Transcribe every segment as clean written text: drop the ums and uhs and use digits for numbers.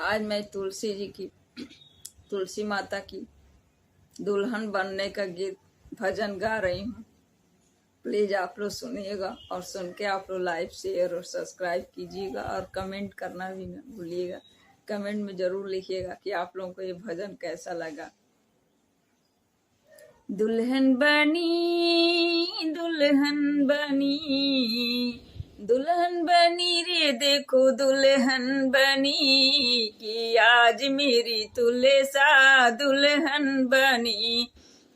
आज मैं तुलसी माता की दुल्हन बनने का गीत भजन गा रही हूँ। प्लीज आप लोग सुनिएगा और सुन के आप लोग लाइक शेयर और सब्सक्राइब कीजिएगा और कमेंट करना भी न भूलिएगा। कमेंट में जरूर लिखिएगा कि आप लोगों को ये भजन कैसा लगा। दुल्हन बनी दुल्हन बनी दुल्हन बनी रे देखो दुल्हन बनी कि आज मेरी तुलसा दुल्हन बनी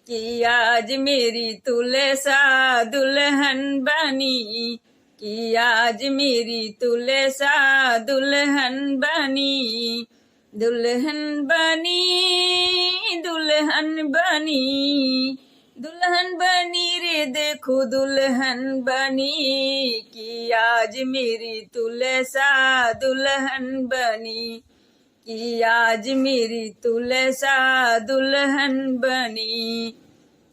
कि आज मेरी तुलसा दुल्हन बनी कि आज मेरी तुलसा दुल्हन बनी दुल्हन बनी दुल्हन बनी दुल्हन बनी रे देखो दुल्हन बनी कि आज मेरी तुलसा दुल्हन बनी कि आज मेरी तुलसा दुल्हन बनी।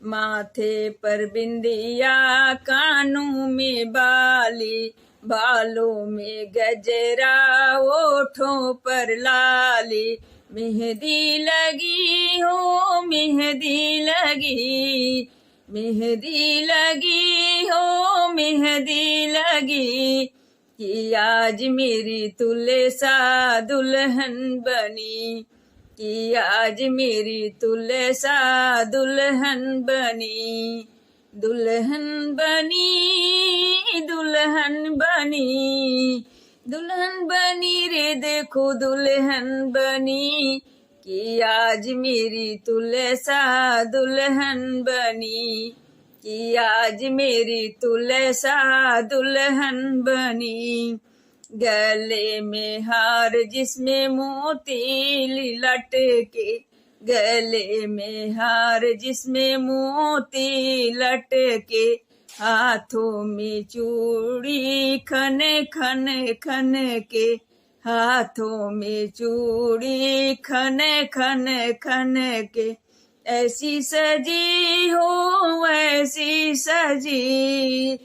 माथे पर बिंदिया कानों में बाली बालों में गजरा ओठों पर लाली मेहंदी लगी हो मेहंदी लगी मेहंदी लगी हो मेहंदी लगी कि आज मेरी तुलसा दुल्हन बनी कि आज मेरी तुलसा दुल्हन बनी दुल्हन बनी दुल्हन बनी दुल्हन बनी रे देखो दुल्हन बनी कि आज मेरी तुलसा दुल्हन बनी कि आज मेरी तुलसा दुल्हन बनी। गले में हार जिसमें मोती लटके गले में हार जिसमें मोती लटके हाथों में चूड़ी खन खन खन के हाथों में चूड़ी खन खन खन के ऐसी सजी हो ऐसी सजी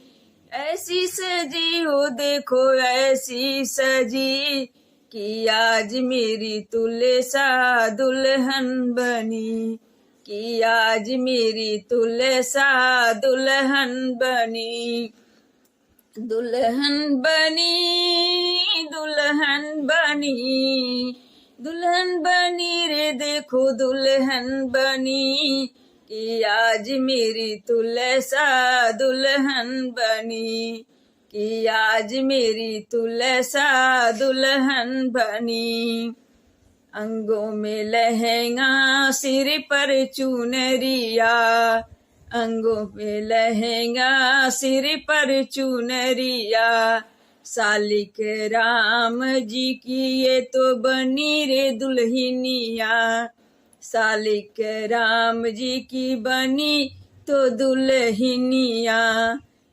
हो देखो ऐसी सजी कि आज मेरी तुलसा दुल्हन बनी कि आज मेरी तुलसा दुल्हन बनी दुल्हन बनी दुल्हन बनी दुल्हन बनी रे देखो दुल्हन बनी कि आज मेरी तुलसा दुल्हन बनी कि आज मेरी तुलसा दुल्हन बनी। अंगों में लहंगा सिर पर चुनरिया अंगों में लहंगा सिर पर चुनरिया सालिक राम जी की ये तो बनी रे दुल्हनिया सालिक राम जी की बनी तो दुल्हनिया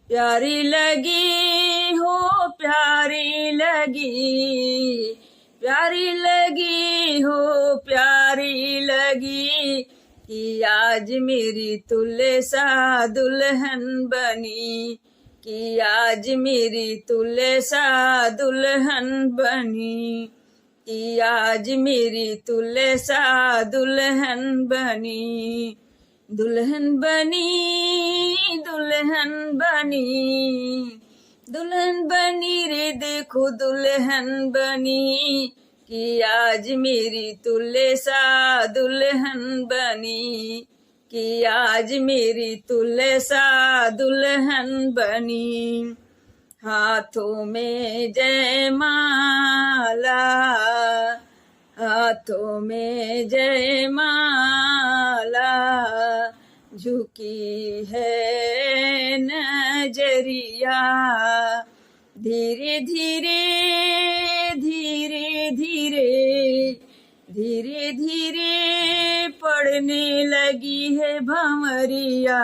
प्यारी लगी हो प्यारी लगी प्यारी लगी हो प्यारी लगी कि आज मेरी तुलसा दुल्हन बनी कि आज मेरी तुलसा दुल्हन बनी कि आज मेरी तुलसा दुल्हन बनी दुल्हन बनी दुल्हन बनी दुल्हन बनी रे देखो दुल्हन बनी कि आज मेरी तुलसा दुल्हन बनी कि आज मेरी तुलसा दुल्हन बनी। हाथों में जयमाला हाथों में जयमाला झुकी है नजरिया धीरे धीरे धीरे धीरे धीरे धीरे पड़ने लगी है भंवरिया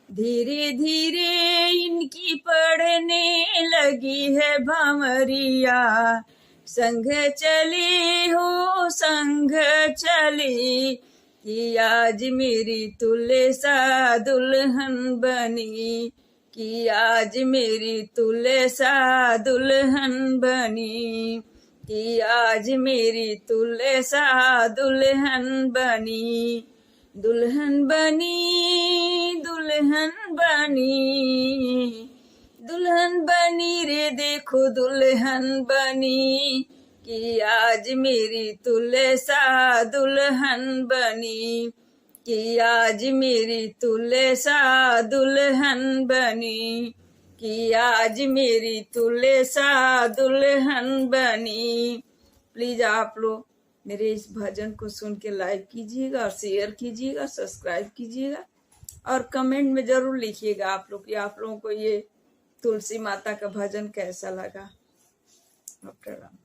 धीरे धीरे इनकी पड़ने लगी है भंवरिया संग चले हो संग चले कि आज मेरी तुलसा दुल्हन बनी कि आज मेरी तुलसा दुल्हन बनी कि आज मेरी तुलसा दुल्हन बनी, दुल्हन बनी, दुल्हन बनी, दुल्हन बनी रे देखो दुल्हन बनी, कि आज मेरी तुलसा दुल्हन बनी, कि आज मेरी तुलसा दुल्हन बनी, कि आज मेरी तुलसा दुल्हन बनी। प्लीज आप लोग मेरे इस भजन को सुन के लाइक कीजिएगा और शेयर कीजिएगा, सब्सक्राइब कीजिएगा और कमेंट में जरूर लिखिएगा आप लोग कि आप लोगों को ये तुलसी माता का भजन कैसा लगा। प्रणाम।